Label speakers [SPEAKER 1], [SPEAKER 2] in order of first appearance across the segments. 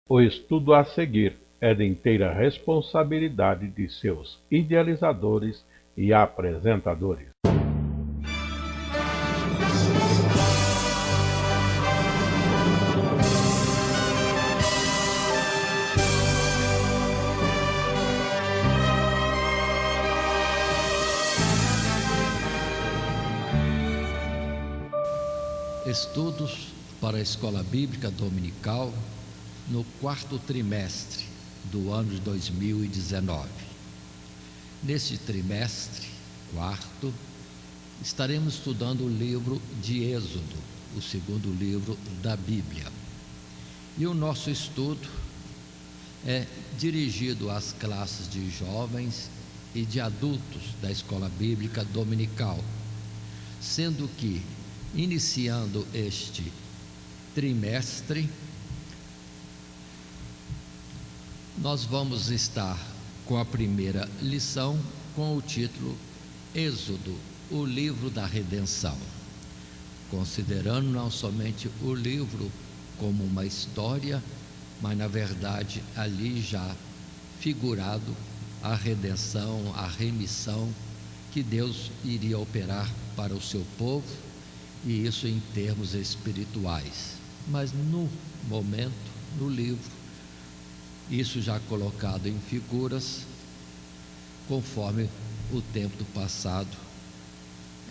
[SPEAKER 1] O estudo a seguir é de inteira responsabilidade de seus idealizadores e apresentadores.
[SPEAKER 2] Estudos para a Escola Bíblica Dominical no quarto trimestre do ano de 2019. Neste trimestre, quarto, estaremos estudando o livro de Êxodo, o segundo livro da Bíblia. E o nosso estudo é dirigido às classes de jovens e de adultos da Escola Bíblica Dominical, sendo que, iniciando este trimestre, nós vamos estar com a primeira lição com o título Êxodo, o livro da redenção, considerando não somente o livro como uma história, mas na verdade ali já figurado a redenção, a remissão que Deus iria operar para o seu povo, e isso em termos espirituais. Mas no momento, no livro, isso já colocado em figuras, conforme o tempo do passado,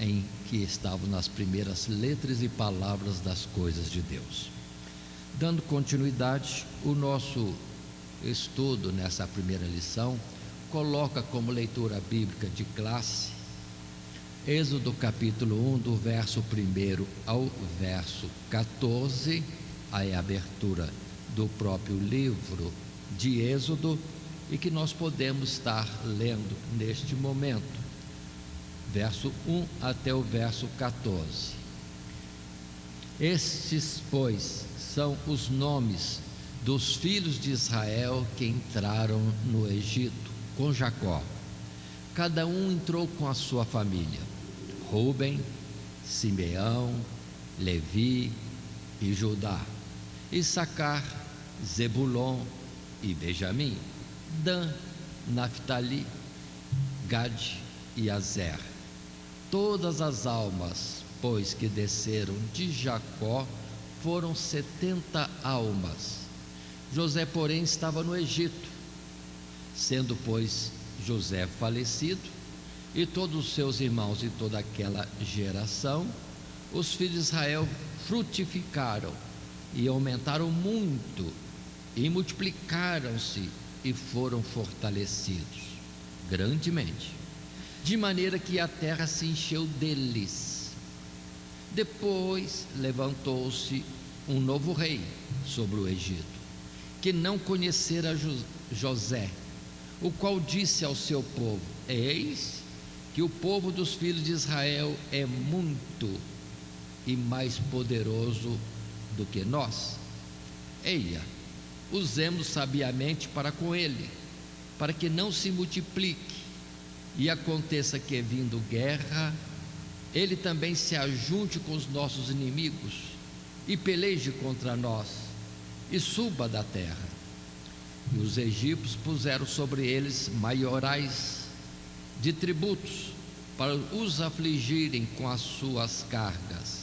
[SPEAKER 2] em que estavam nas primeiras letras e palavras das coisas de Deus. Dando continuidade, o nosso estudo nessa primeira lição coloca como leitura bíblica de classe Êxodo capítulo 1, do verso 1 ao verso 14, a abertura do próprio livro de Êxodo, e que nós podemos estar lendo neste momento, verso 1 até o verso 14. Estes, pois, são os nomes dos filhos de Israel que entraram no Egito com Jacó. Cada um entrou com a sua família: Rúben, Simeão, Levi e Judá, Issacar, Zebulon e Benjamim, Dan, Naftali, Gade e Azer. Todas as almas, pois, que desceram de Jacó foram 70 almas. José, porém, estava no Egito. Sendo, pois, José falecido, e todos os seus irmãos e toda aquela geração, os filhos de Israel frutificaram e aumentaram muito, e multiplicaram-se e foram fortalecidos grandemente, de maneira que a terra se encheu deles. Depois levantou-se um novo rei sobre o Egito, que não conhecera José, o qual disse ao seu povo: eis que o povo dos filhos de Israel é muito e mais poderoso do que nós. Eia, usemos sabiamente para com ele, para que não se multiplique, e aconteça que, vindo guerra, ele também se ajunte com os nossos inimigos e peleje contra nós e suba da terra. E os egípcios puseram sobre eles maiorais de tributos, para os afligirem com as suas cargas,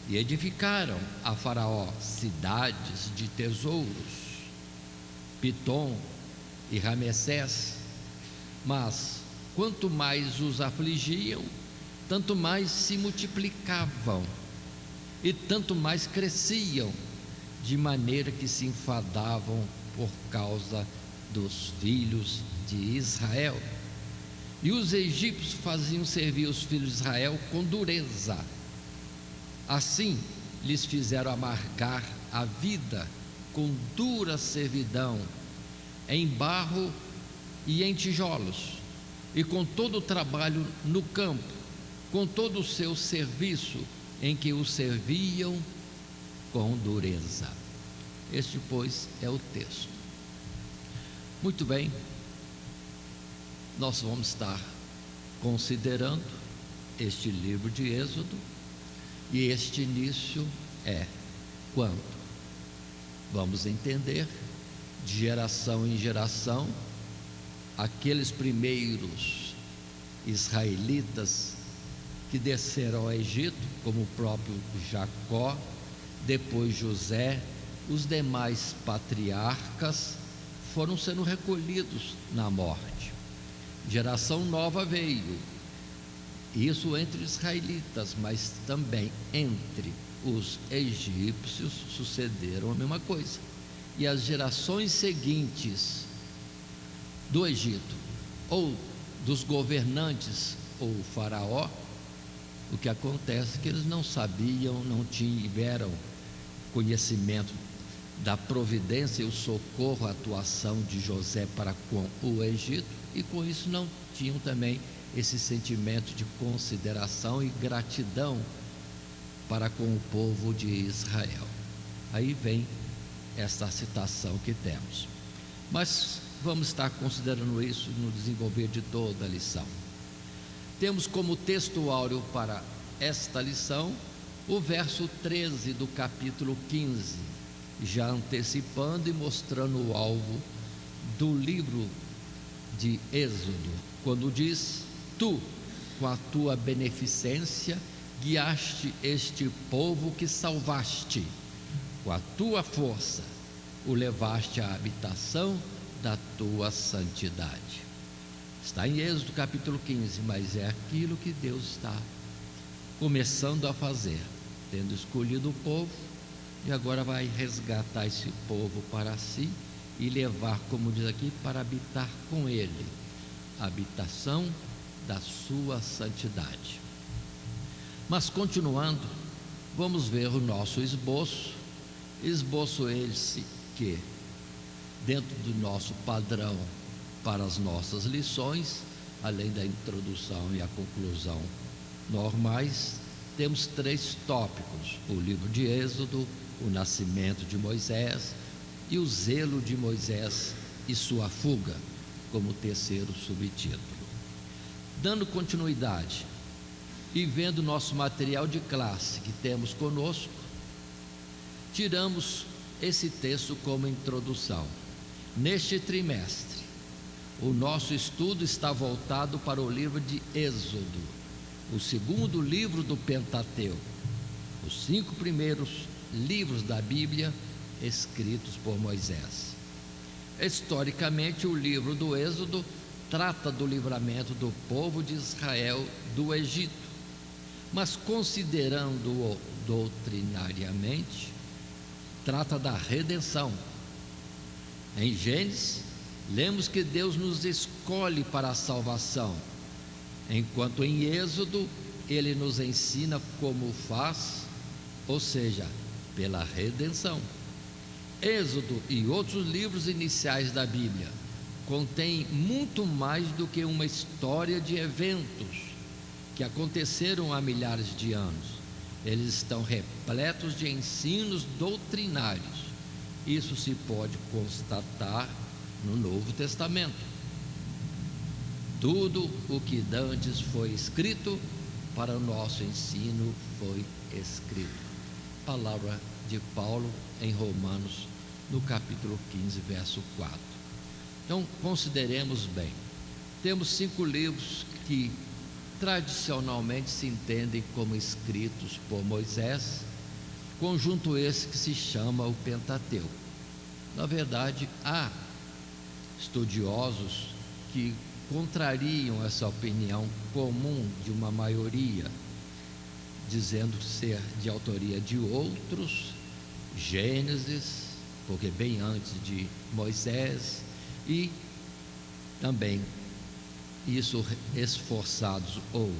[SPEAKER 2] e edificaram a Faraó cidades de tesouros, Pitom e Ramessés. Mas quanto mais os afligiam, tanto mais se multiplicavam e tanto mais cresciam, de maneira que se enfadavam por causa dos filhos de Israel. E os egípcios faziam servir os filhos de Israel com dureza. Assim lhes fizeram amargar a vida com dura servidão, em barro e em tijolos, e com todo o trabalho no campo, com todo o seu serviço, em que os serviam com dureza. Este, pois, é o texto. Muito bem, nós vamos estar considerando este livro de Êxodo, e este início é quando vamos entender De geração em geração, aqueles primeiros israelitas que desceram ao Egito, como o próprio Jacó, depois José, os demais patriarcas foram sendo recolhidos na morte. Geração nova veio, isso entre os israelitas, mas também entre os egípcios sucederam a mesma coisa. E as gerações seguintes do Egito, ou dos governantes, ou o faraó, o que acontece é que eles não sabiam, não tiveram conhecimento da providência e o socorro, a atuação de José para com o Egito, e com isso não tinham também esse sentimento de consideração e gratidão para com o povo de Israel. Aí vem esta citação que temos, mas vamos estar considerando isso no desenvolver de toda a lição. Temos como texto áureo para esta lição o verso 13 do capítulo 15, já antecipando e mostrando o alvo do livro de Êxodo, quando diz: tu, com a tua beneficência, guiaste este povo que salvaste, com a tua força o levaste à habitação da tua santidade. Está em Êxodo capítulo 15, mas é aquilo que Deus está começando a fazer, tendo escolhido o povo, e agora vai resgatar esse povo para si e levar, como diz aqui, para habitar com ele, a habitação da sua santidade. Mas continuando, vamos ver o nosso esboço esse que, dentro do nosso padrão para as nossas lições, além da introdução e a conclusão normais, temos 3 tópicos: o livro de Êxodo, o nascimento de Moisés e o zelo de Moisés e sua fuga, como terceiro subtítulo. Dando continuidade e vendo nosso material de classe que temos conosco, tiramos esse texto como introdução. Neste trimestre, o nosso estudo está voltado para o livro de Êxodo, o segundo livro do Pentateuco, os 5 primeiros livros da Bíblia escritos por Moisés. Historicamente, o livro do Êxodo trata do livramento do povo de Israel do Egito, mas considerando-o doutrinariamente, trata da redenção. Em Gênesis, lemos que Deus nos escolhe para a salvação, enquanto em Êxodo ele nos ensina como faz, ou seja, pela redenção. Êxodo e outros livros iniciais da Bíblia contêm muito mais do que uma história de eventos que aconteceram há milhares de anos. Eles estão repletos de ensinos doutrinários. Isso se pode constatar no Novo Testamento. Tudo o que dantes foi escrito para o nosso ensino foi escrito. Palavra de Paulo em Romanos, no capítulo 15, verso 4. Então, consideremos bem. Temos 5 livros que tradicionalmente se entendem como escritos por Moisés, conjunto esse que se chama o Pentateuco. Na verdade, há estudiosos que contrariam essa opinião comum de uma maioria, dizendo ser de autoria de outros, Gênesis, porque bem antes de Moisés, e também isso esforçados, ou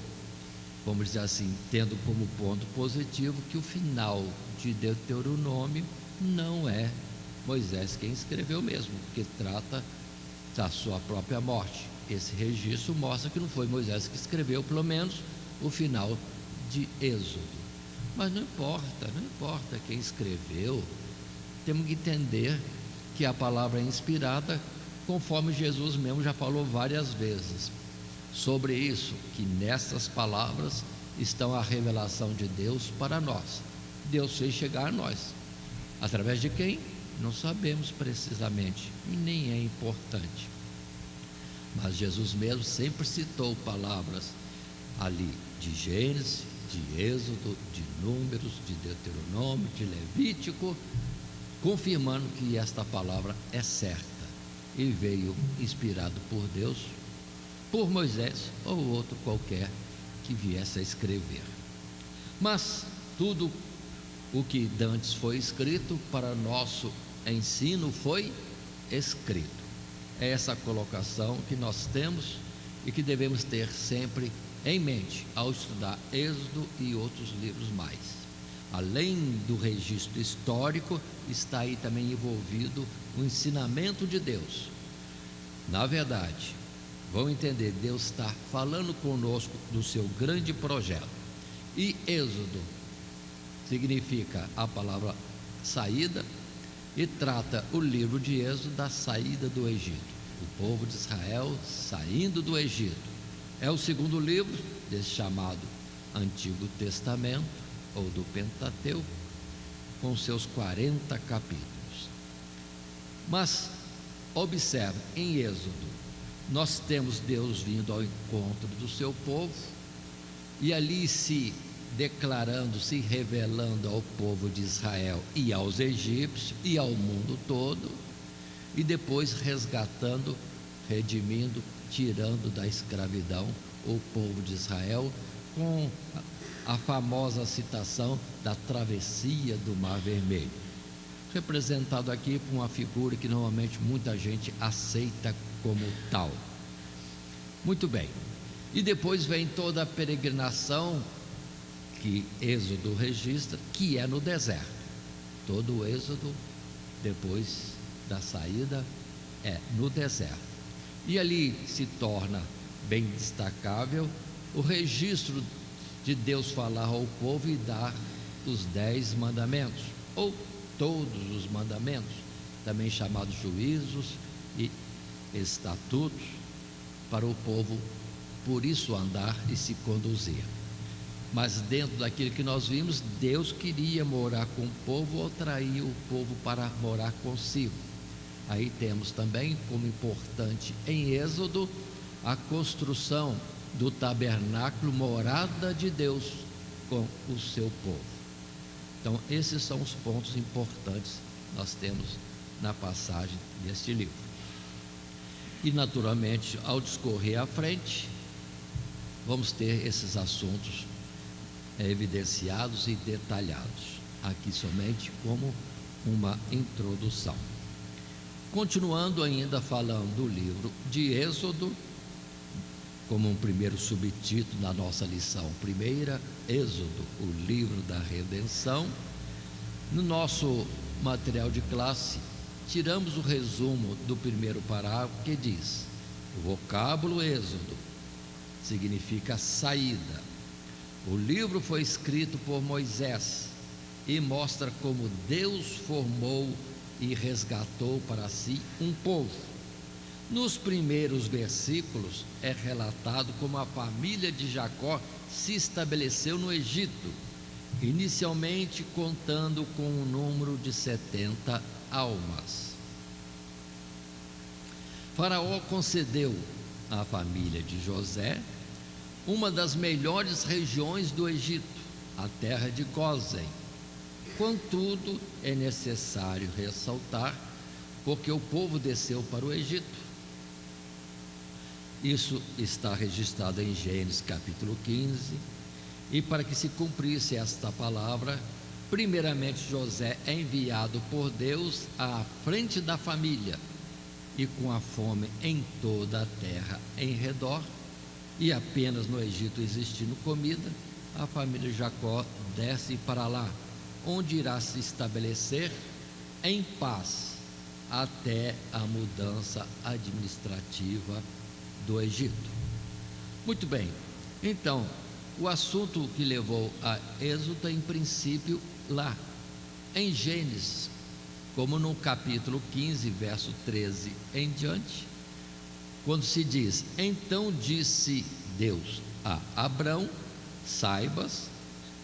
[SPEAKER 2] vamos dizer assim, tendo como ponto positivo que o final de Deuteronômio não é Moisés quem escreveu mesmo, porque trata da sua própria morte. Esse registro mostra que não foi Moisés que escreveu, pelo menos o final de Êxodo. Mas não importa quem escreveu, temos que entender que a palavra é inspirada, conforme Jesus mesmo já falou várias vezes sobre isso, que nessas palavras estão a revelação de Deus para nós. Deus fez chegar a nós, através de quem? Não sabemos precisamente e nem é importante. Mas Jesus mesmo sempre citou palavras ali de Gênesis, de Êxodo, de Números, de Deuteronômio, de Levítico, confirmando que esta palavra é certa e veio inspirado por Deus, por Moisés ou outro qualquer que viesse a escrever. Mas tudo o que dantes foi escrito para nosso ensino foi escrito. É essa colocação que nós temos e que devemos ter sempre em mente ao estudar Êxodo e outros livros mais. Além do registro histórico, está aí também envolvido o ensinamento de Deus. Na verdade, vão entender, Deus está falando conosco do seu grande projeto. E Êxodo significa a palavra saída e trata o livro de Êxodo da saída do Egito. O povo de Israel saindo do Egito. É o segundo livro desse chamado Antigo Testamento, ou do Pentateuco, com seus 40 capítulos. Mas observe, em Êxodo, nós temos Deus vindo ao encontro do seu povo, e ali se declarando, se revelando ao povo de Israel e aos egípcios e ao mundo todo, e depois resgatando, redimindo, tirando da escravidão o povo de Israel, com a famosa citação da travessia do Mar Vermelho, representado aqui por uma figura que normalmente muita gente aceita como tal. Muito bem, e depois vem toda a peregrinação que Êxodo registra, que é no deserto. Todo o Êxodo, depois da saída, é no deserto. E ali se torna bem destacável o registro de Deus falar ao povo e dar os 10 mandamentos, ou todos os mandamentos, também chamados juízos e estatutos, para o povo por isso andar e se conduzir. Mas dentro daquilo que nós vimos, Deus queria morar com o povo ou atrair o povo para morar consigo. Aí temos também como importante em Êxodo a construção do tabernáculo, morada de Deus com o seu povo. Então esses são os pontos importantes que nós temos na passagem deste livro. E naturalmente, ao discorrer à frente, vamos ter esses assuntos evidenciados e detalhados, aqui somente como uma introdução. Continuando ainda falando do livro de Êxodo, como um primeiro subtítulo na nossa lição primeira, Êxodo, o livro da redenção. No nosso material de classe, tiramos o resumo do primeiro parágrafo, que diz: o vocábulo Êxodo significa saída. O livro foi escrito por Moisés e mostra como Deus formou e resgatou para si um povo. Nos primeiros versículos é relatado como a família de Jacó se estabeleceu no Egito, inicialmente contando com um número de 70 almas. Faraó concedeu à família de José uma das melhores regiões do Egito, a terra de Gósen. Contudo, é necessário ressaltar, porque o povo desceu para o Egito. Isso está registrado em Gênesis capítulo 15, e para que se cumprisse esta palavra, primeiramente José é enviado por Deus à frente da família, e com a fome em toda a terra em redor, e apenas no Egito existindo comida, a família de Jacó desce para lá, onde irá se estabelecer em paz até a mudança administrativa do Egito. Muito bem, então o assunto que levou a Êxodo, em princípio, lá em Gênesis, como no capítulo 15, verso 13 em diante, quando se diz: então disse Deus a Abrão, saibas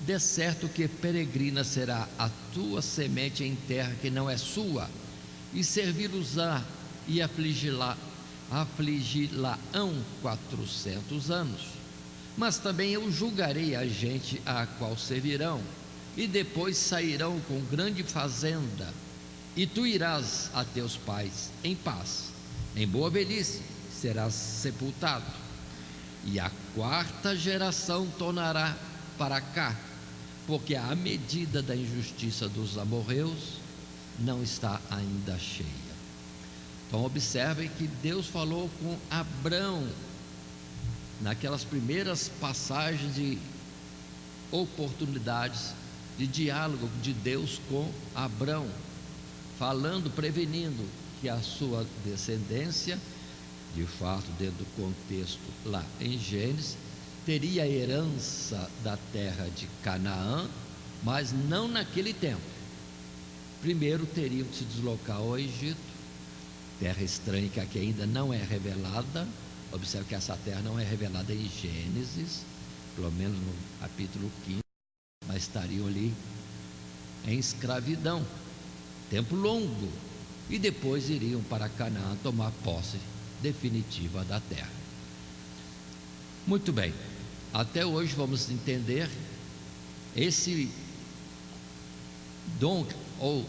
[SPEAKER 2] de certo que peregrina será a tua semente em terra que não é sua, e servi-los-á e afligi-la-ão 400 anos. Mas também eu julgarei a gente a qual servirão, e depois sairão com grande fazenda, e tu irás a teus pais em paz. Em boa velhice serás sepultado, e a quarta geração tornará para cá, porque a medida da injustiça dos amorreus não está ainda cheia. Então observem que Deus falou com Abrão naquelas primeiras passagens de oportunidades de diálogo de Deus com Abrão, falando, prevenindo que a sua descendência, de fato, dentro do contexto lá em Gênesis, teria a herança da terra de Canaã, mas não naquele tempo. Primeiro teriam que se deslocar ao Egito, terra estranha que aqui ainda não é revelada. Observe que essa terra não é revelada em Gênesis, pelo menos no capítulo 15, mas estariam ali em escravidão, tempo longo, e depois iriam para Canaã tomar posse definitiva da terra. Muito bem, até hoje vamos entender esse dom ou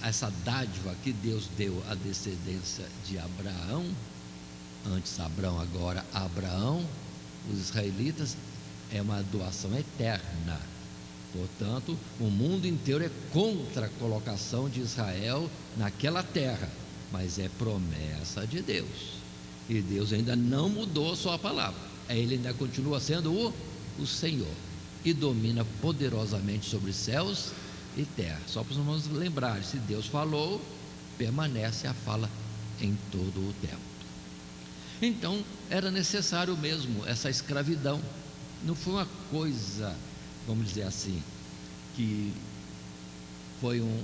[SPEAKER 2] essa dádiva que Deus deu à descendência de Abraão, antes Abrão, agora Abraão, os israelitas, é uma doação eterna. Portanto, o mundo inteiro é contra a colocação de Israel naquela terra, mas é promessa de Deus, e Deus ainda não mudou a sua palavra. Ele ainda continua sendo o Senhor, e domina poderosamente sobre céus e terra. Só para os irmãos lembrarem, se Deus falou, permanece a fala em todo o tempo. Então era necessário mesmo essa escravidão. Não foi uma coisa, vamos dizer assim, que foi um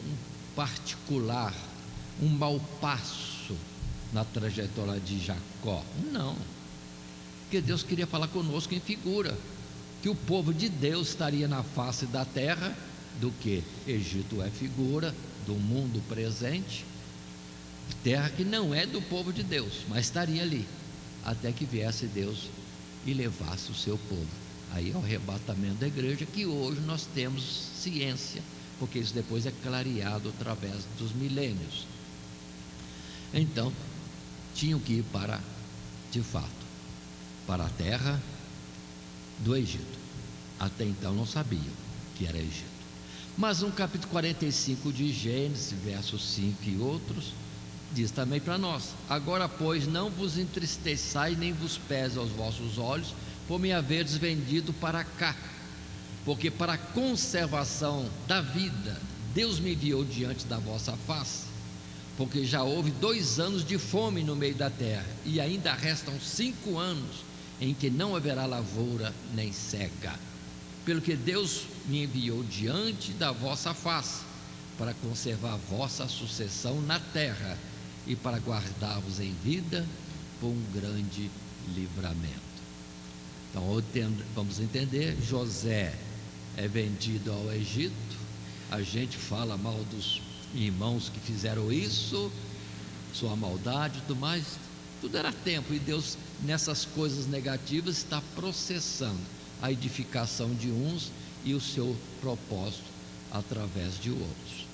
[SPEAKER 2] particular, um mau passo na trajetória de Jacó. Não, porque Deus queria falar conosco em figura, que o povo de Deus estaria na face da terra, do que Egito é figura do mundo presente, terra que não é do povo de Deus, mas estaria ali, até que viesse Deus e levasse o seu povo. Aí é o arrebatamento da igreja, que hoje nós temos ciência, porque isso depois é clareado através dos milênios. Então tinham que ir para, de fato, para a terra do Egito. Até então não sabiam que era Egito. Mas no capítulo 45 de Gênesis, versos 5 e outros, diz também para nós: agora, pois, não vos entristeçais, nem vos pese aos vossos olhos, por me haveres vendido para cá, porque para a conservação da vida Deus me enviou diante da vossa face, porque já houve 2 anos de fome no meio da terra, e ainda restam 5 anos em que não haverá lavoura nem cega. Pelo que Deus me enviou diante da vossa face, para conservar a vossa sucessão na terra, e para guardar-vos em vida por um grande livramento. Então vamos entender, José é vendido ao Egito. A gente fala mal dos irmãos que fizeram isso, sua maldade e tudo mais, tudo era tempo, e Deus nessas coisas negativas está processando a edificação de uns e o seu propósito através de outros.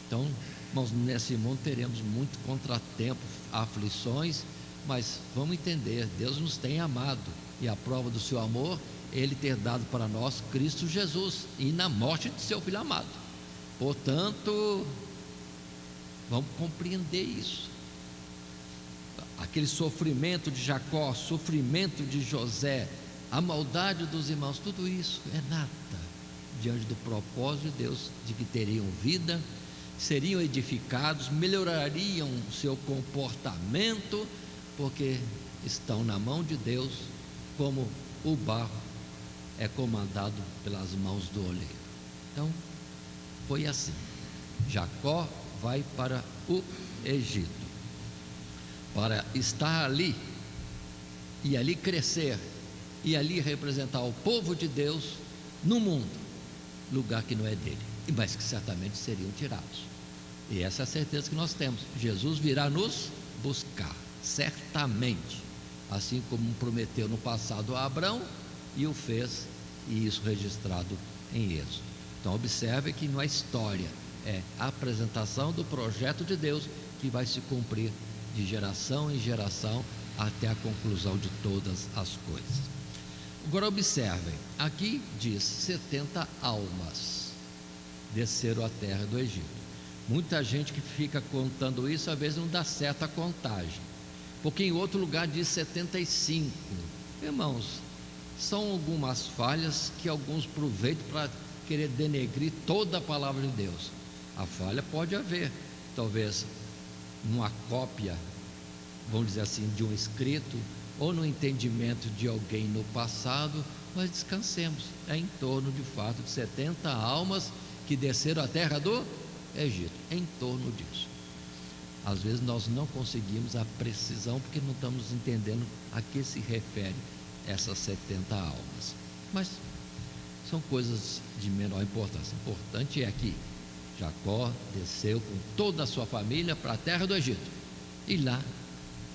[SPEAKER 2] Então, irmãos, nesse mundo teremos muito contratempo, aflições, mas vamos entender, Deus nos tem amado, e a prova do seu amor, Ele ter dado para nós Cristo Jesus, e na morte de seu Filho amado. Portanto, vamos compreender isso. Aquele sofrimento de Jacó, sofrimento de José, a maldade dos irmãos, tudo isso é nada diante do propósito de Deus, de que teriam vida, seriam edificados, melhorariam o seu comportamento, porque estão na mão de Deus, como o barro é comandado pelas mãos do oleiro. Então foi assim, Jacó vai para o Egito, para estar ali, e ali crescer, e ali representar o povo de Deus no mundo, lugar que não é dele, mas que certamente seriam tirados. E essa é a certeza que nós temos: Jesus virá nos buscar, certamente, assim como prometeu no passado a Abraão e o fez, e isso registrado em Êxodo. Então observe que não é história, é a apresentação do projeto de Deus que vai se cumprir de geração em geração até a conclusão de todas as coisas. Agora observem, aqui diz 70 almas desceram à terra do Egito. Muita gente que fica contando isso, às vezes não dá certa a contagem, porque em outro lugar diz 75. Irmãos, são algumas falhas que alguns aproveitam para querer denegrir toda a palavra de Deus. A falha pode haver, talvez numa cópia, vamos dizer assim, de um escrito, ou no entendimento de alguém no passado, mas descansemos, é em torno de fato de 70 almas que desceram à terra do Egito, em torno disso. Às vezes nós não conseguimos a precisão, porque não estamos entendendo a que se refere essas 70 almas, mas são coisas de menor importância. O importante é que Jacó desceu com toda a sua família para a terra do Egito, e lá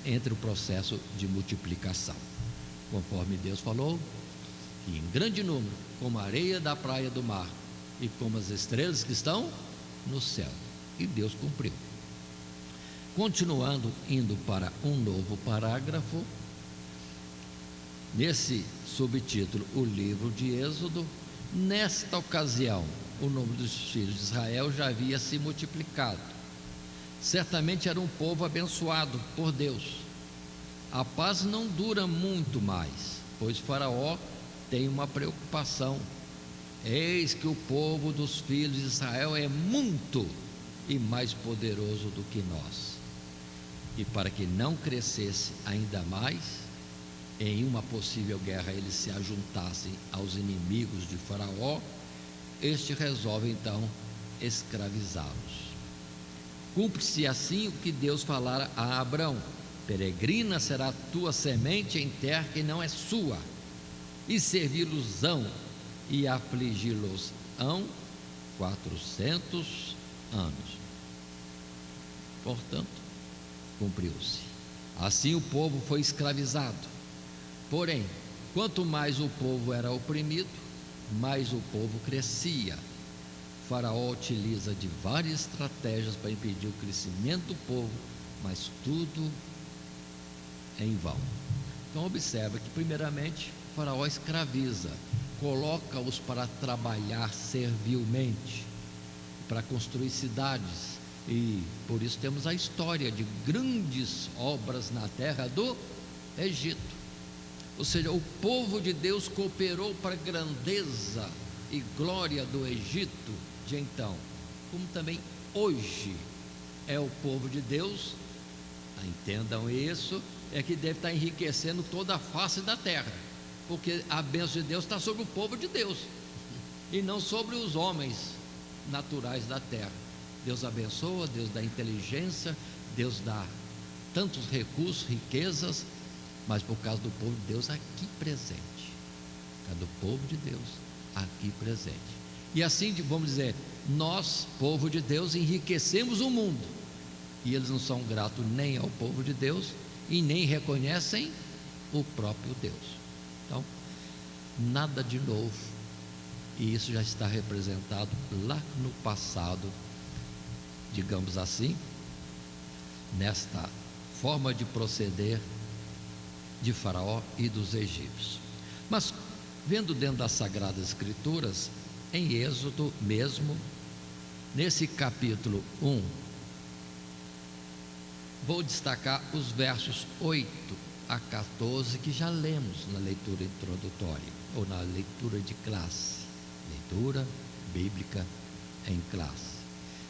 [SPEAKER 2] entra o processo de multiplicação, conforme Deus falou, que em grande número, como a areia da praia do mar e como as estrelas que estão no céu, e Deus cumpriu. Continuando, indo para um novo parágrafo, nesse subtítulo, o livro de Êxodo. Nesta ocasião, o número dos filhos de Israel já havia se multiplicado. Certamente era um povo abençoado por Deus. A paz não dura muito mais, pois Faraó tem uma preocupação: eis que o povo dos filhos de Israel é muito e mais poderoso do que nós. E para que não crescesse ainda mais, em uma possível guerra eles se ajuntassem aos inimigos de Faraó, este resolve então escravizá-los. Cumpre-se assim o que Deus falara a Abrão: peregrina será tua semente em terra que não é sua, e servi-los-ão e afligi-los-ão 400 anos. Portanto, cumpriu-se. Assim o povo foi escravizado. Porém, quanto mais o povo era oprimido, mais o povo crescia. Faraó utiliza de várias estratégias para impedir o crescimento do povo, mas tudo em vão. Então observa que primeiramente Faraó escraviza, coloca-os para trabalhar servilmente, para construir cidades, e por isso temos a história de grandes obras na terra do Egito. Ou seja, o povo de Deus cooperou para a grandeza e glória do Egito de então, como também hoje é o povo de Deus. Entendam isso, é que deve estar enriquecendo toda a face da terra, porque a bênção de Deus está sobre o povo de Deus e não sobre os homens naturais da terra. Deus abençoa, Deus dá inteligência, Deus dá tantos recursos, riquezas, mas por causa do povo de Deus aqui presente, por causa do povo de Deus aqui presente. E assim, vamos dizer, nós, povo de Deus, enriquecemos o mundo, e eles não são gratos nem ao povo de Deus e nem reconhecem o próprio Deus. Então, nada de novo, e isso já está representado lá no passado, digamos assim, nesta forma de proceder de Faraó e dos egípcios. Mas vendo dentro das Sagradas Escrituras, em Êxodo mesmo, nesse capítulo 1, vou destacar os versos 8 a 14 que já lemos na leitura introdutória, ou na leitura de classe, leitura bíblica em classe.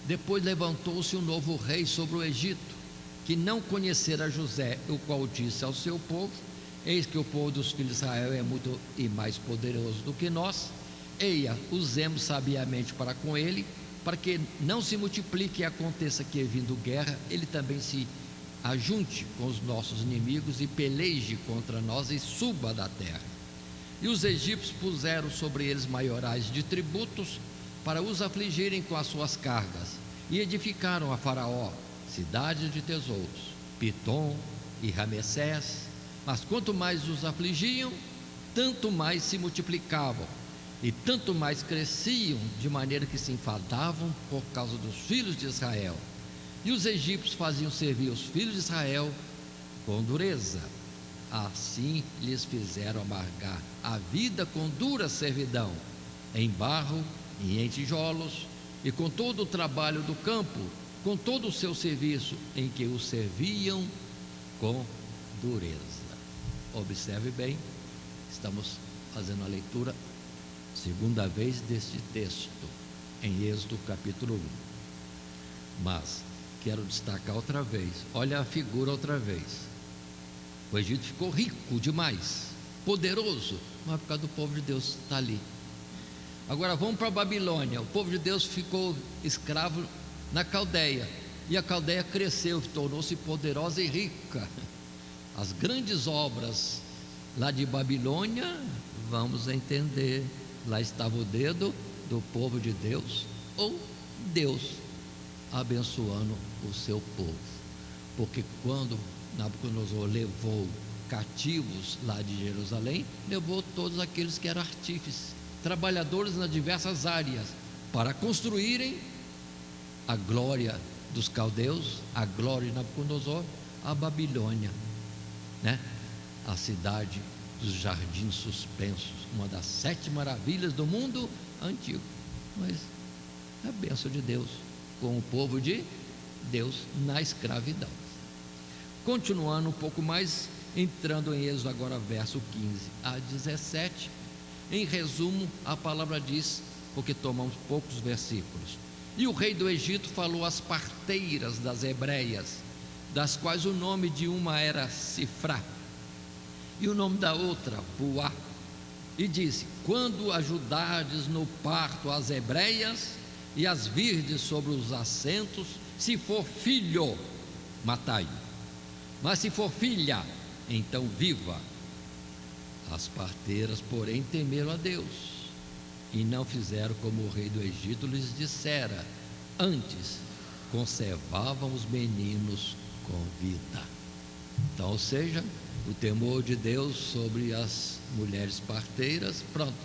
[SPEAKER 2] Depois levantou-se um novo rei sobre o Egito, que não conhecera José, o qual disse ao seu povo: eis que o povo dos filhos de Israel é muito e mais poderoso do que nós, eia, usemos sabiamente para com ele, para que não se multiplique e aconteça que, vindo guerra, ele também se ajunte com os nossos inimigos e peleje contra nós e suba da terra. E os egípcios puseram sobre eles maiorais de tributos, para os afligirem com as suas cargas, e edificaram a Faraó cidades de tesouros, Pitom e Ramessés. Mas quanto mais os afligiam, tanto mais se multiplicavam, e tanto mais cresciam, de maneira que se enfadavam por causa dos filhos de Israel. E os egípcios faziam servir os filhos de Israel com dureza. Assim lhes fizeram amargar a vida com dura servidão, em barro e em tijolos, e com todo o trabalho do campo, com todo o seu serviço, em que os serviam com dureza. Observe bem, estamos fazendo a leitura segunda vez deste texto, em Êxodo capítulo 1. Mas quero destacar outra vez, olha a figura outra vez. O Egito ficou rico demais, poderoso, mas por causa do povo de Deus está ali. Agora vamos para a Babilônia. O povo de Deus ficou escravo na Caldeia, e a Caldeia cresceu, tornou-se poderosa e rica. As grandes obras lá de Babilônia, vamos entender, lá estava o dedo do povo de Deus, ou Deus abençoando o seu povo. Porque quando Nabucodonosor levou cativos lá de Jerusalém, levou todos aqueles que eram artífices, trabalhadores nas diversas áreas, para construírem a glória dos caldeus, a glória de Nabucodonosor, a Babilônia, né? A cidade dos jardins suspensos, uma das 7 maravilhas do mundo antigo. Mas a bênção de Deus com o povo de Deus na escravidão. Continuando um pouco mais, entrando em Êxodo agora, verso 15 a 17. Em resumo, a palavra diz, porque tomamos poucos versículos: e o rei do Egito falou às parteiras das hebreias, das quais o nome de uma era Sifrá e o nome da outra Puá, e disse: quando ajudardes no parto as hebreias e as virdes sobre os assentos, se for filho, matai-o, mas se for filha, então viva. As parteiras, porém, temeram a Deus e não fizeram como o rei do Egito lhes dissera, antes conservavam os meninos com vida. Então, ou seja, o temor de Deus sobre as mulheres parteiras, pronto,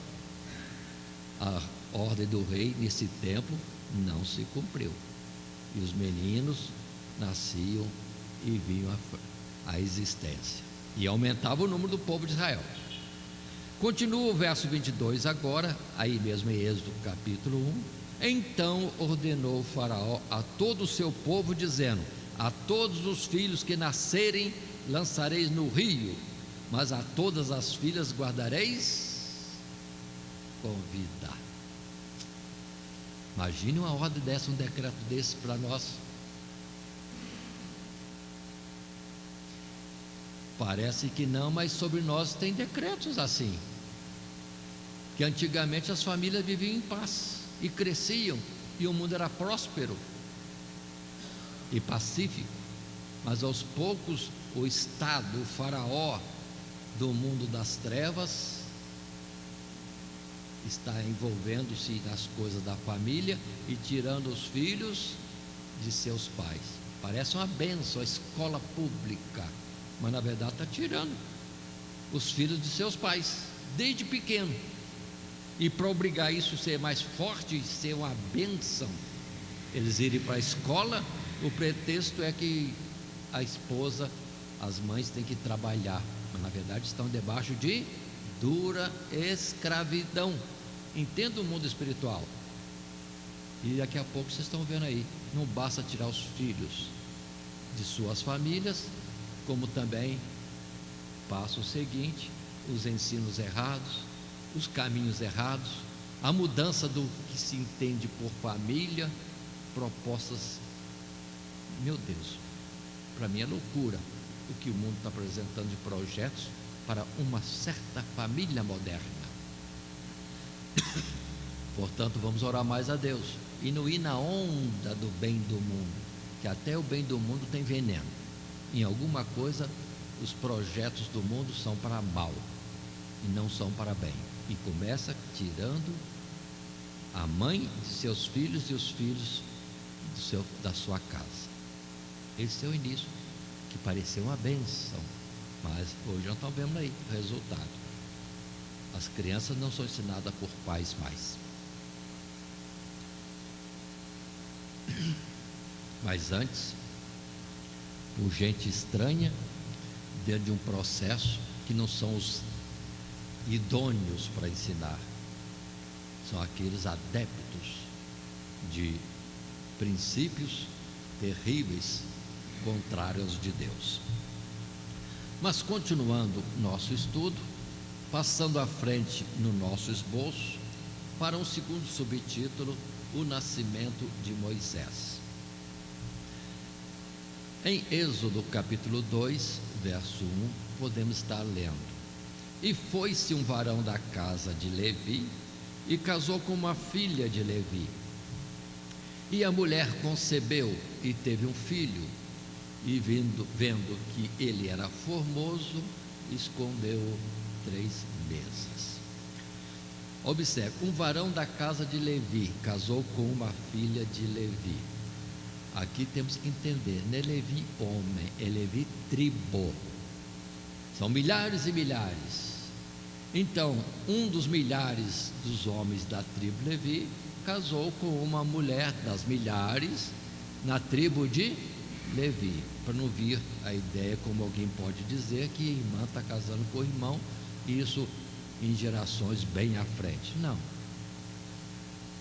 [SPEAKER 2] a ordem do rei nesse tempo não se cumpriu, e os meninos nasciam e vinham à existência, e aumentava o número do povo de Israel. Continua o verso 22 agora, aí mesmo em Êxodo capítulo 1. Então ordenou o Faraó a todo o seu povo, dizendo: a todos os filhos que nascerem lançareis no rio, mas a todas as filhas guardareis com vida. Imagine uma ordem dessa, um decreto desse para nós. Parece que não, mas sobre nós tem decretos assim, que antigamente as famílias viviam em paz e cresciam, e o mundo era próspero e pacífico. Mas aos poucos o Estado, o faraó do mundo das trevas, está envolvendo-se nas coisas da família e tirando os filhos de seus pais. Parece uma bênção a escola pública, mas na verdade está tirando os filhos de seus pais desde pequeno. E para obrigar isso a ser mais forte e ser uma bênção, eles irem para a escola, o pretexto é que a esposa, as mães têm que trabalhar, mas na verdade estão debaixo de dura escravidão. Entenda o mundo espiritual. E daqui a pouco vocês estão vendo aí, não basta tirar os filhos de suas famílias, como também passa o seguinte: os ensinos errados, os caminhos errados, a mudança do que se entende por família, propostas, meu Deus, para mim é loucura o que o mundo está apresentando de projetos para uma certa família moderna. Portanto, vamos orar mais a Deus e não ir na onda do bem do mundo, que até o bem do mundo tem veneno. Em alguma coisa, os projetos do mundo são para mal e não são para bem. E começa tirando a mãe de seus filhos e os filhos da sua casa. Esse é o início, que pareceu uma bênção, mas hoje nós estamos vendo aí o resultado. As crianças não são ensinadas por pais mais. Mas antes, por gente estranha, dentro de um processo que não são os idôneos para ensinar, são aqueles adeptos de princípios terríveis, contrários de Deus. Mas continuando nosso estudo, passando à frente no nosso esboço, para um segundo subtítulo, o nascimento de Moisés. Em Êxodo capítulo 2, verso 1, podemos estar lendo: E foi-se um varão da casa de Levi, e casou com uma filha de Levi. E a mulher concebeu e teve um filho, e vendo que ele era formoso, escondeu 3 meses. Observe, um varão da casa de Levi casou com uma filha de Levi. Aqui temos que entender, não é Levi homem, é Levi tribo. São milhares e milhares. Então, um dos milhares dos homens da tribo Levi casou com uma mulher das milhares na tribo de Levi, para não vir a ideia, como alguém pode dizer, que a irmã está casando com o irmão, e isso em gerações bem à frente. Não.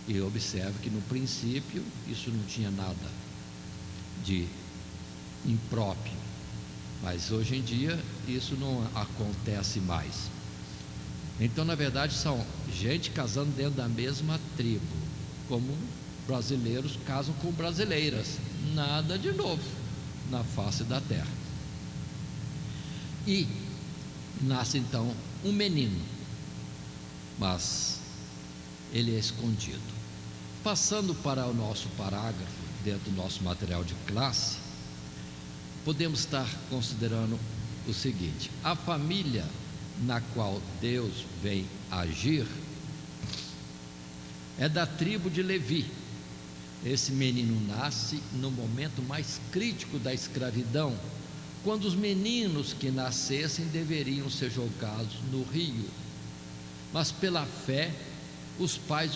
[SPEAKER 2] E observe que no princípio isso não tinha nada de impróprio, mas hoje em dia isso não acontece mais. Então, na verdade, são gente casando dentro da mesma tribo, como brasileiros casam com brasileiras. Nada de novo na face da terra. E nasce então um menino, mas ele é escondido. Passando para o nosso parágrafo, dentro do nosso material de classe, podemos estar considerando o seguinte: a família na qual Deus vem agir é da tribo de Levi. Esse menino nasce no momento mais crítico da escravidão, quando os meninos que nascessem deveriam ser jogados no rio, mas pela fé os pais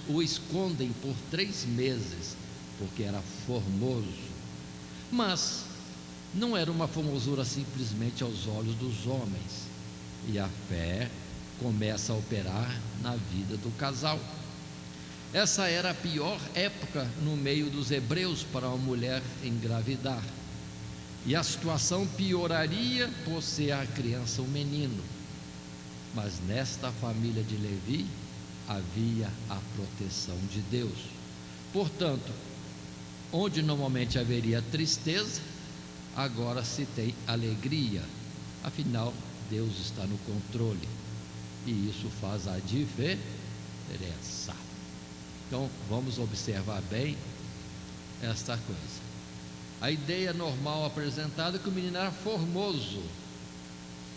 [SPEAKER 2] o escondem por 3 meses, porque era formoso. Mas não era uma formosura simplesmente aos olhos dos homens, e a fé começa a operar na vida do casal. Essa era a pior época no meio dos hebreus para uma mulher engravidar, e a situação pioraria por ser a criança um menino. Mas nesta família de Levi havia a proteção de Deus. Portanto, onde normalmente haveria tristeza, agora se tem alegria. Afinal, Deus está no controle, e isso faz a diferença. Então, vamos observar bem esta coisa. A ideia normal apresentada é que o menino era formoso,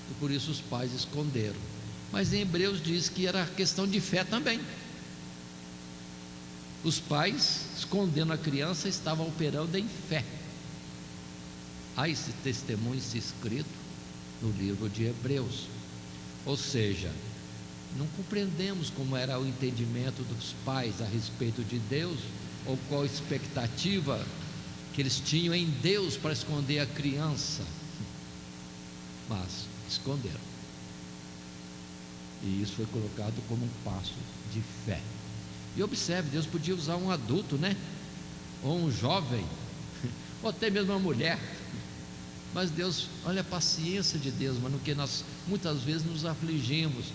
[SPEAKER 2] e por isso os pais esconderam. Mas em Hebreus diz que era questão de fé também. Os pais, escondendo a criança, estavam operando em fé. Há esse testemunho escrito no livro de Hebreus. Ou seja, não compreendemos como era o entendimento dos pais a respeito de Deus, ou qual a expectativa que eles tinham em Deus para esconder a criança, mas esconderam, e isso foi colocado como um passo de fé. E observe, Deus podia usar um adulto, né? Ou um jovem, ou até mesmo uma mulher, mas Deus, olha a paciência de Deus, mano, que nós muitas vezes nos afligimos,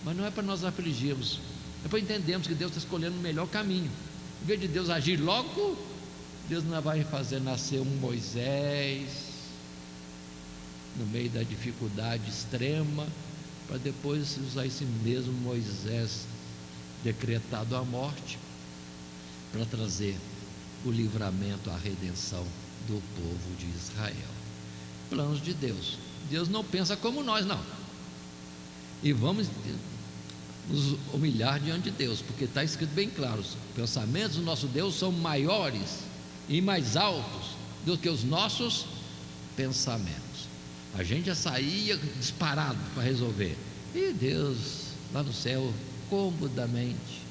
[SPEAKER 2] mas não é para nós afligirmos, é para entendermos que Deus está escolhendo o melhor caminho. Em vez de Deus agir logo, Deus não vai fazer nascer um Moisés no meio da dificuldade extrema, para depois usar esse mesmo Moisés decretado a morte, para trazer o livramento, a redenção do povo de Israel. Planos de Deus. Deus não pensa como nós, não. E vamos nos humilhar diante de Deus, porque está escrito bem claro: os pensamentos do nosso Deus são maiores e mais altos do que os nossos pensamentos. A gente já saía disparado para resolver, e Deus lá no céu, comodamente,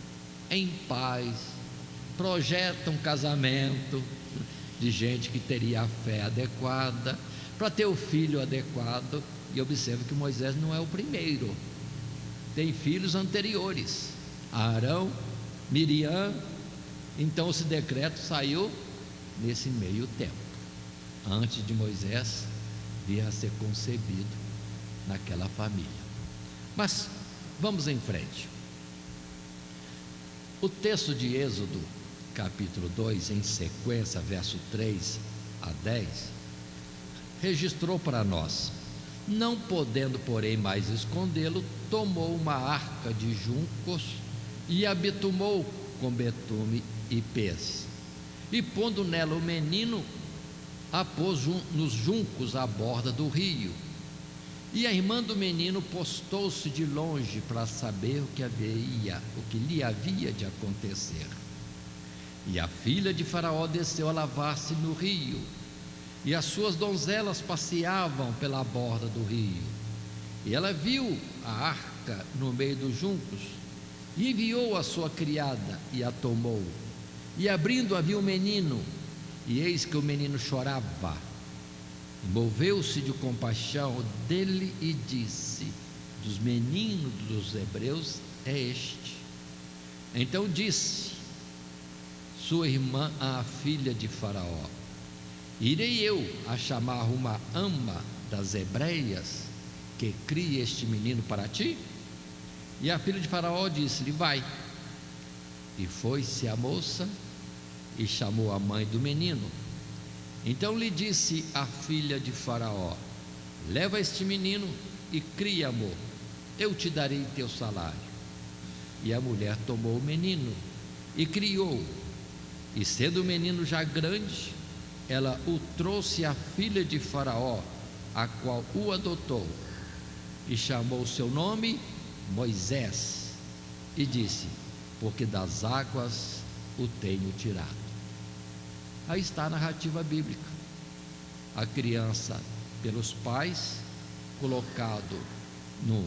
[SPEAKER 2] em paz, projeta um casamento de gente que teria a fé adequada para ter o filho adequado. E observe que Moisés não é o primeiro, tem filhos anteriores, Arão, Miriam. Então esse decreto saiu nesse meio tempo, antes de Moisés vir a ser concebido naquela família. Mas vamos em frente. O texto de Êxodo capítulo 2, em sequência, verso 3 a 10, registrou para nós: não podendo, porém, mais escondê-lo, tomou uma arca de juncos e a bitumou com betume e pez, e pondo nela o menino, a pôs nos juncos à borda do rio. E a irmã do menino postou-se de longe para saber o que lhe havia de acontecer. E a filha de Faraó desceu a lavar-se no rio, e as suas donzelas passeavam pela borda do rio. E ela viu a arca no meio dos juncos, e enviou a sua criada, e a tomou. E abrindo-a viu o menino, e eis que o menino chorava. E moveu-se de compaixão dele e disse: dos meninos dos hebreus é este. Então disse sua irmã à filha de Faraó: irei eu a chamar uma ama das hebreias que crie este menino para ti? E a filha de Faraó disse-lhe: vai. E foi-se a moça e chamou a mãe do menino. Então lhe disse a filha de Faraó: leva este menino e cria-mo, eu te darei teu salário. E a mulher tomou o menino e criou. E sendo o menino já grande, ela o trouxe à filha de Faraó, a qual o adotou, e chamou o seu nome Moisés, e disse: porque das águas o tenho tirado. Aí está a narrativa bíblica. A criança pelos pais, colocado no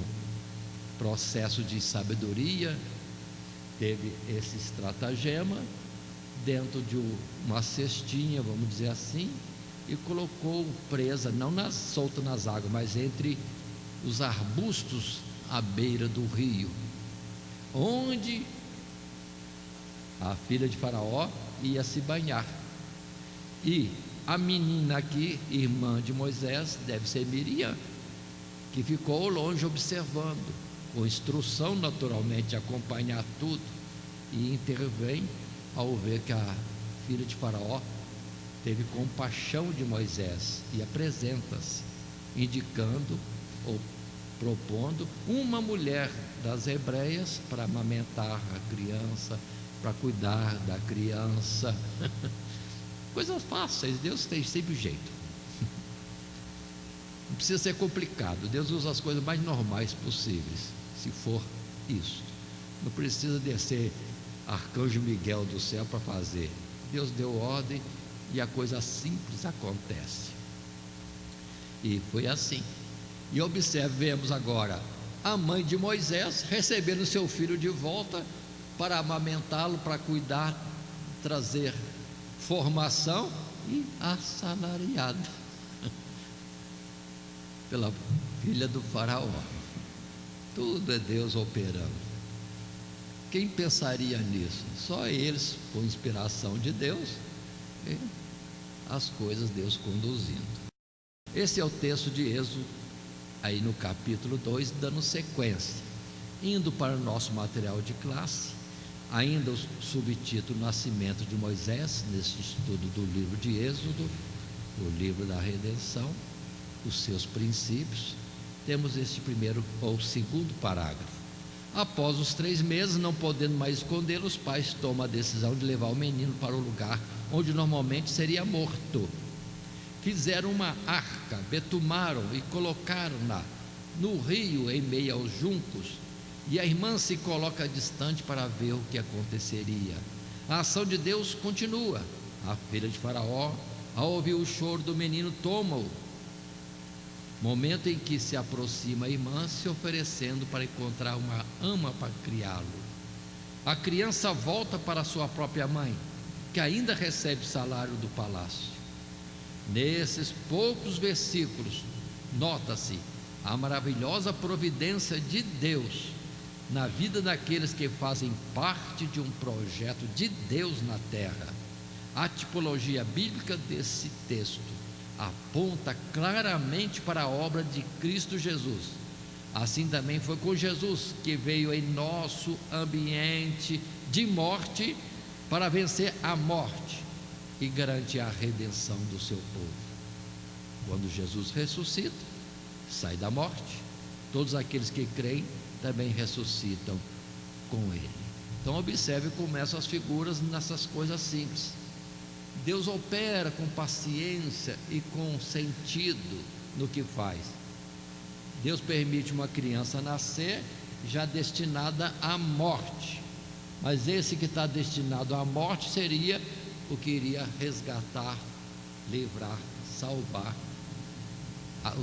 [SPEAKER 2] processo de sabedoria, teve esse estratagema dentro de uma cestinha, vamos dizer assim, e colocou presa, não solta nas águas, mas entre os arbustos à beira do rio, onde a filha de Faraó ia se banhar. E a menina aqui, irmã de Moisés, deve ser Miriam, que ficou longe observando, com instrução naturalmente de acompanhar tudo, e intervém ao ver que a filha de Faraó teve compaixão de Moisés e apresenta-se, indicando ou propondo uma mulher das hebreias para amamentar a criança, para cuidar da criança. Coisas fáceis, Deus tem sempre jeito. Não precisa ser complicado, Deus usa as coisas mais normais possíveis, se for isso. Não precisa descer arcanjo Miguel do céu para fazer. Deus deu ordem e a coisa simples acontece. E foi assim. E observemos agora a mãe de Moisés recebendo seu filho de volta para amamentá-lo, para cuidar, trazer formação e assalariada pela filha do Faraó. Tudo é Deus operando. Quem pensaria nisso? Só eles, com inspiração de Deus, e as coisas Deus conduzindo. Esse é o texto de Êxodo, aí no capítulo 2, dando sequência. Indo para o nosso material de classe, ainda o subtítulo Nascimento de Moisés, nesse estudo do livro de Êxodo, o livro da redenção, os seus princípios, temos este primeiro ou segundo parágrafo. Após os 3 meses, não podendo mais escondê-lo, os pais tomam a decisão de levar o menino para o lugar onde normalmente seria morto. Fizeram uma arca, betumaram e colocaram-na no rio em meio aos juncos, e a irmã se coloca distante para ver o que aconteceria. A ação de Deus continua, A filha de Faraó, ao ouvir o choro do menino, toma-o. Momento em que se aproxima a irmã, se oferecendo para encontrar uma ama para criá-lo. A criança volta para sua própria mãe, que ainda recebe salário do palácio. Nesses poucos versículos, nota-se a maravilhosa providência de Deus na vida daqueles que fazem parte de um projeto de Deus na terra. A tipologia bíblica desse texto aponta claramente para a obra de Cristo Jesus. Assim também foi com Jesus, que veio em nosso ambiente de morte para vencer a morte e garantir a redenção do seu povo. Quando Jesus ressuscita, sai da morte, todos aqueles que creem também ressuscitam com ele. Então observe como essas figuras nessas coisas simples. Deus opera com paciência e com sentido no que faz. Deus permite uma criança nascer já destinada à morte, mas esse que está destinado à morte seria o que iria resgatar, livrar, salvar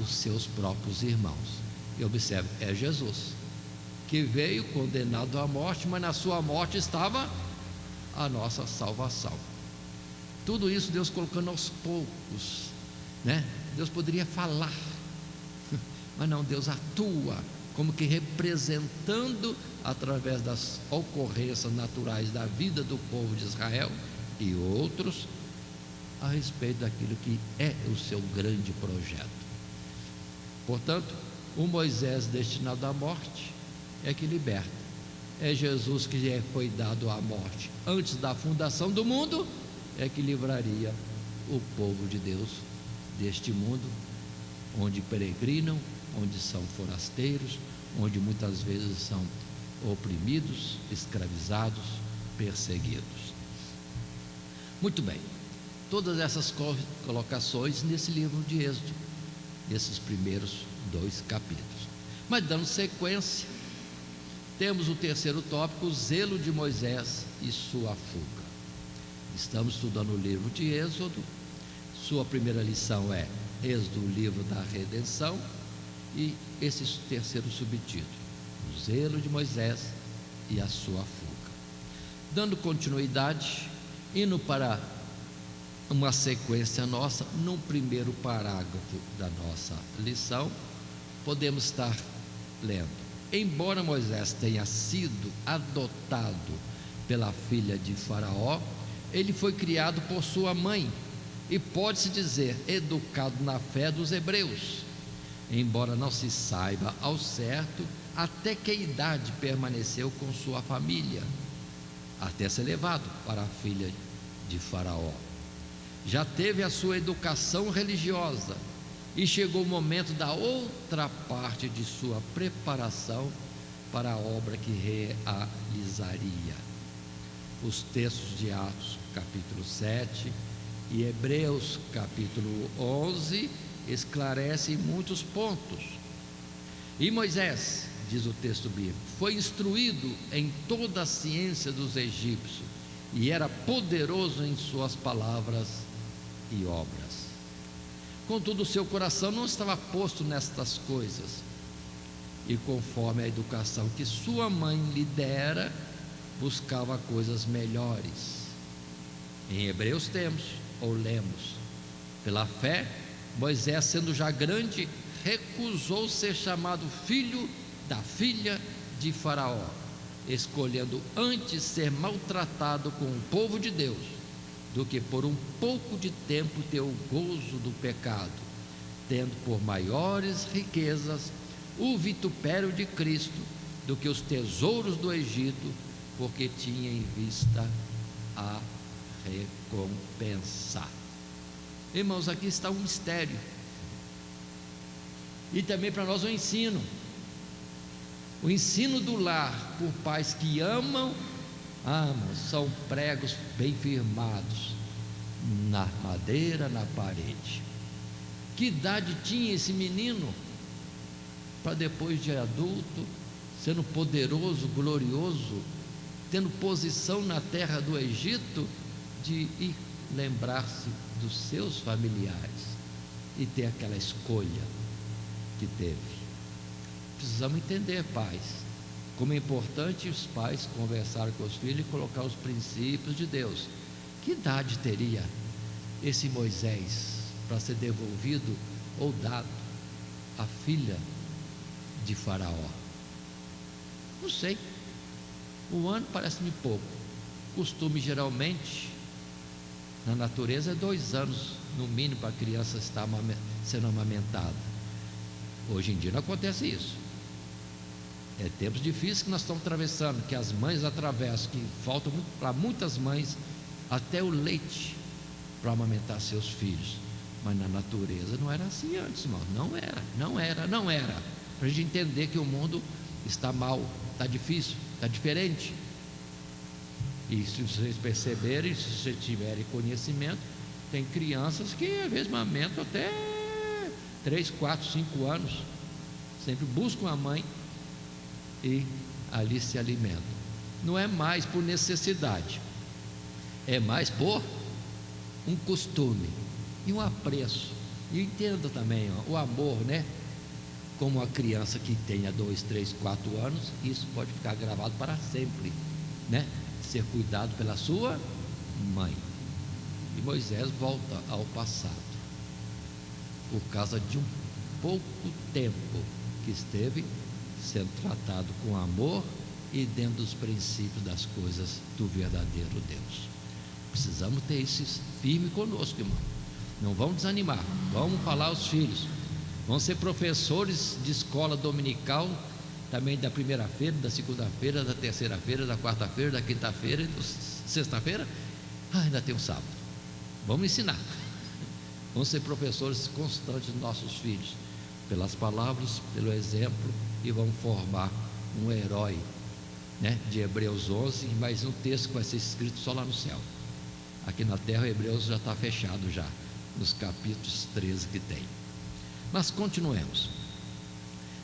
[SPEAKER 2] os seus próprios irmãos. E observe, é Jesus que veio condenado à morte, mas na sua morte estava a nossa salvação. Tudo isso Deus colocando aos poucos, né? Deus poderia falar, mas não, Deus atua como que representando através das ocorrências naturais da vida do povo de Israel e outros a respeito daquilo que é o seu grande projeto. Portanto, o Moisés destinado à morte é que liberta. É Jesus que foi dado à morte antes da fundação do mundo, é que livraria o povo de Deus deste mundo, onde peregrinam, onde são forasteiros, onde muitas vezes são oprimidos, escravizados, perseguidos. Muito bem, todas essas colocações nesse livro de Êxodo, nesses primeiros 2 capítulos. Mas dando sequência, temos o terceiro tópico, o zelo de Moisés e sua fuga. Estamos estudando o livro de Êxodo. Sua primeira lição é Êxodo, o livro da redenção, e esse terceiro subtítulo, o zelo de Moisés e a sua fuga. Dando continuidade, indo para uma sequência nossa, no primeiro parágrafo da nossa lição, podemos estar lendo: embora Moisés tenha sido adotado pela filha de Faraó, ele foi criado por sua mãe e pode-se dizer educado na fé dos hebreus, embora não se saiba ao certo até que idade permaneceu com sua família, até ser levado para a filha de Faraó. Já teve a sua educação religiosa e chegou o momento da outra parte de sua preparação para a obra que realizaria. Os textos de Atos capítulo 7 e Hebreus capítulo 11 esclarecem muitos pontos. E Moisés, diz o texto bíblico, foi instruído em toda a ciência dos egípcios e era poderoso em suas palavras e obras. Contudo, o seu coração não estava posto nestas coisas, e conforme a educação que sua mãe lhe dera, buscava coisas melhores. Em Hebreus lemos: pela fé, Moisés, sendo já grande, recusou ser chamado filho da filha de Faraó, escolhendo antes ser maltratado com o povo de Deus, do que por um pouco de tempo ter o gozo do pecado, tendo por maiores riquezas o vitupério de Cristo do que os tesouros do Egito, porque tinha em vista a recompensa. Irmãos, aqui está um mistério, e também para nós um ensino. O ensino do lar por pais que amam, são pregos bem firmados na madeira, na parede. Que idade tinha esse menino para depois de adulto, sendo poderoso, glorioso, tendo posição na terra do Egito, de ir lembrar-se dos seus familiares e ter aquela escolha que teve. Precisamos entender, pais, como é importante os pais conversar com os filhos e colocar os princípios de Deus. Que idade teria esse Moisés para ser devolvido ou dado à filha de Faraó? Não sei. Um ano parece-me pouco. Costume geralmente na natureza é 2 anos no mínimo para a criança estar sendo amamentada. Hoje em dia não acontece isso. É tempos difíceis que nós estamos atravessando, que as mães atravessam, que falta para muitas mães até o leite para amamentar seus filhos. Mas na natureza não era assim antes, irmão. Não era. Para a gente entender que o mundo está mal, está difícil, está diferente. E se vocês perceberem, se vocês tiverem conhecimento, tem crianças que às vezes amamentam até 3, 4, 5 anos, sempre buscam a mãe e ali se alimentam. Não é mais por necessidade, é mais por um costume e um apreço. E entenda também, o amor, né? Como uma criança que tenha 2, 3, 4 anos, isso pode ficar gravado para sempre, né? Ser cuidado pela sua mãe. E Moisés volta ao passado, por causa de um pouco tempo que esteve sendo tratado com amor e dentro dos princípios das coisas do verdadeiro Deus. Precisamos ter isso firme conosco, irmão. Não vamos desanimar, vamos falar aos filhos. Vão ser professores de escola dominical, também da primeira-feira, da segunda-feira, da terceira-feira, da quarta-feira, da quinta-feira e da sexta-feira. Ainda tem um sábado. Vamos ensinar. Vamos ser professores constantes dos nossos filhos, pelas palavras, pelo exemplo, e vamos formar um herói, né? De Hebreus 11, mais um texto que vai ser escrito só lá no céu. Aqui na terra, Hebreus já está fechado já, nos capítulos 13 que tem. Mas continuemos.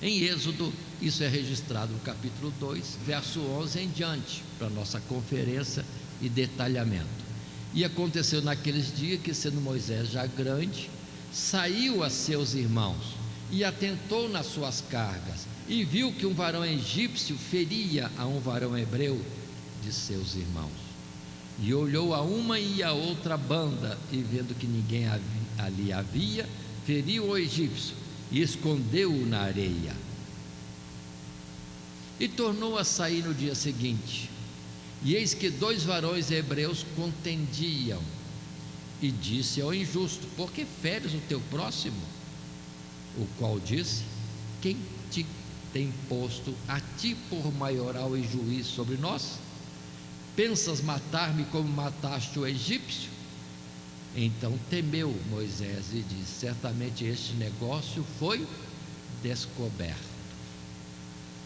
[SPEAKER 2] Em Êxodo, isso é registrado no capítulo 2, verso 11 em diante, para nossa conferência e detalhamento. E aconteceu naqueles dias que, sendo Moisés já grande, saiu a seus irmãos e atentou nas suas cargas, e viu que um varão egípcio feria a um varão hebreu de seus irmãos. E olhou a uma e a outra banda, e vendo que ninguém ali havia, feriu o egípcio e escondeu-o na areia. E tornou a sair no dia seguinte, e eis que 2 varões hebreus contendiam, e disse ao injusto: por que feres o teu próximo? O qual disse: quem te tem posto a ti por maioral e juiz sobre nós? Pensas matar-me como mataste o egípcio? Então temeu Moisés e disse: certamente este negócio foi descoberto.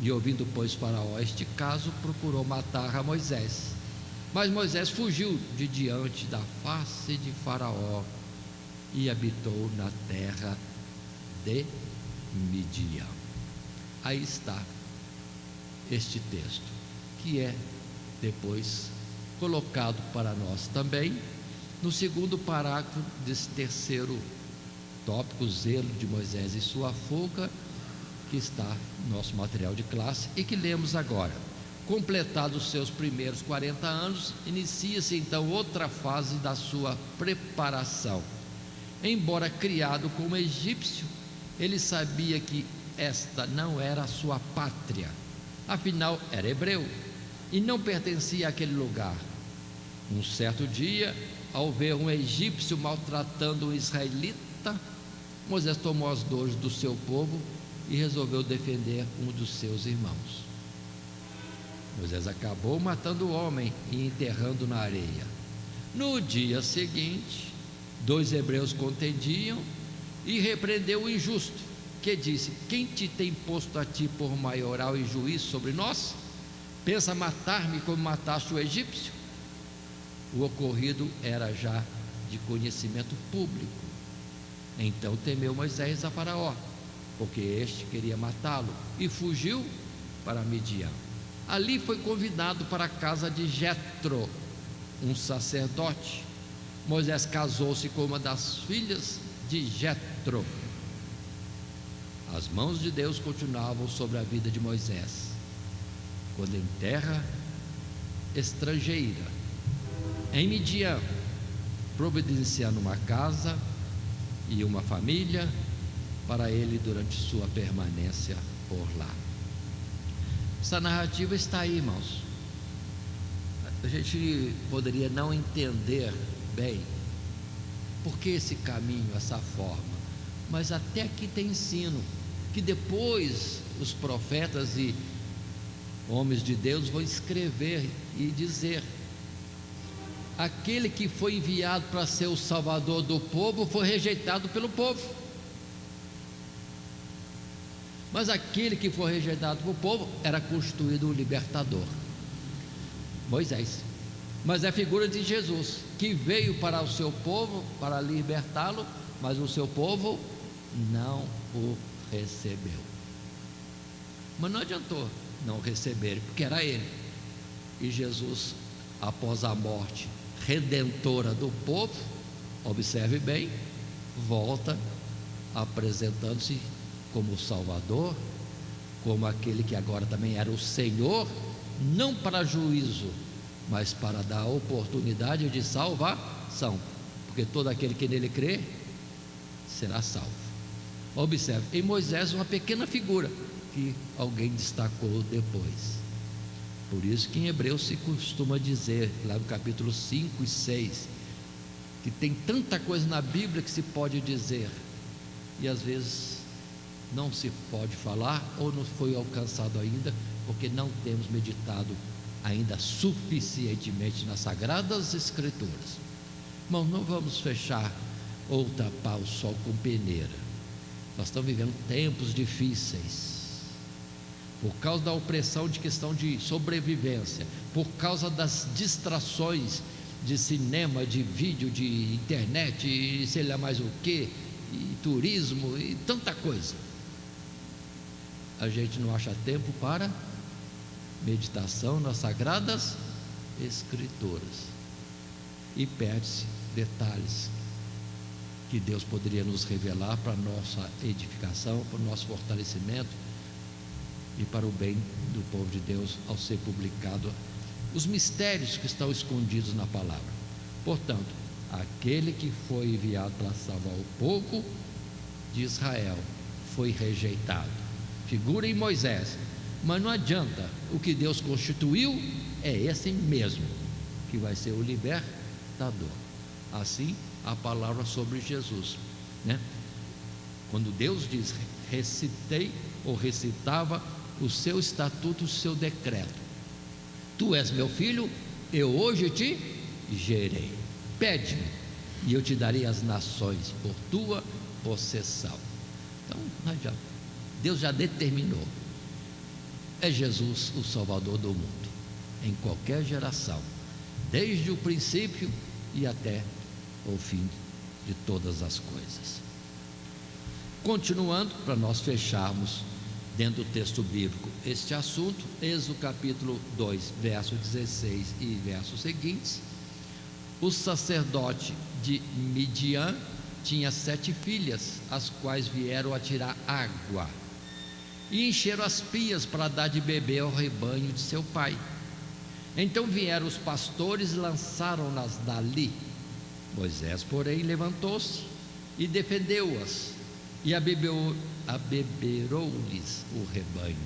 [SPEAKER 2] E ouvindo, pois, Faraó este caso, procurou matar a Moisés. Mas Moisés fugiu de diante da face de Faraó e habitou na terra de Midian. Aí está este texto, que é depois colocado para nós também no segundo parágrafo desse terceiro tópico, o zelo de Moisés e sua fuga, que está no nosso material de classe e que lemos agora. Completados os seus primeiros 40 anos, inicia-se então outra fase da sua preparação. Embora criado como egípcio, ele sabia que esta não era a sua pátria, afinal era hebreu e não pertencia àquele lugar. Um certo dia, ao ver um egípcio maltratando um israelita, Moisés tomou as dores do seu povo e resolveu defender um dos seus irmãos. Moisés acabou matando o homem e enterrando na areia. No dia seguinte, 2 hebreus contendiam e repreendeu o injusto, que disse: quem te tem posto a ti por maioral e juiz sobre nós? Pensa matar-me como mataste o egípcio? O ocorrido era já de conhecimento público. Então temeu Moisés a Faraó, porque este queria matá-lo, e fugiu para Midian. Ali foi convidado para a casa de Jetro, um sacerdote, Moisés casou-se com uma das filhas de Jetro. As mãos de Deus continuavam sobre a vida de Moisés, quando em terra estrangeira, em Midian, providenciando uma casa e uma família para ele durante sua permanência por lá. Essa narrativa está aí, irmãos. A gente poderia não entender bem por que esse caminho, essa forma, mas até aqui tem ensino que depois os profetas e homens de Deus vão escrever e dizer: aquele que foi enviado para ser o salvador do povo foi rejeitado pelo povo, mas aquele que foi rejeitado pelo povo era constituído o libertador, Moisés. Mas é a figura de Jesus, que veio para o seu povo, para libertá-lo, mas o seu povo não o recebeu. Mas não adiantou não receber, porque era ele. E Jesus, após a morte redentora do povo, observe bem, volta apresentando-se como o Salvador, como aquele que agora também era o Senhor, não para juízo, mas para dar a oportunidade de salvação, porque todo aquele que nele crê será salvo. Observe, em Moisés uma pequena figura que alguém destacou depois. Por isso que em Hebreus se costuma dizer, lá no capítulo 5 e 6, que tem tanta coisa na Bíblia que se pode dizer, e às vezes não se pode falar, ou não foi alcançado ainda, porque não temos meditado ainda suficientemente nas Sagradas Escrituras. Irmão, não vamos fechar ou tapar o sol com peneira. Nós estamos vivendo tempos difíceis, por causa da opressão de questão de sobrevivência, por causa das distrações de cinema, de vídeo, de internet, e sei lá mais o que, e turismo, e tanta coisa. A gente não acha tempo para meditação nas Sagradas Escrituras, e perde-se detalhes que Deus poderia nos revelar para a nossa edificação, para o nosso fortalecimento e para o bem do povo de Deus, ao ser publicado os mistérios que estão escondidos na palavra. Portanto, aquele que foi enviado para salvar o povo de Israel foi rejeitado. Figura em Moisés, mas não adianta, o que Deus constituiu é esse mesmo, que vai ser o libertador. Assim a palavra sobre Jesus, né? Quando Deus diz: recitei ou recitava o seu estatuto, o seu decreto: tu és meu filho, eu hoje te gerei, pede-me e eu te darei as nações por tua possessão. Então não adianta, Deus já determinou, é Jesus o Salvador do mundo, em qualquer geração, desde o princípio e até o fim de todas as coisas. Continuando, para nós fecharmos dentro do texto bíblico este assunto, Êxodo capítulo 2, verso 16 e versos seguintes. O sacerdote de Midian tinha 7 filhas, as quais vieram a tirar água e encheram as pias para dar de beber ao rebanho de seu pai. Então vieram os pastores e lançaram-nas dali. Moisés, porém, levantou-se e defendeu-as, e abeberou-lhes o rebanho.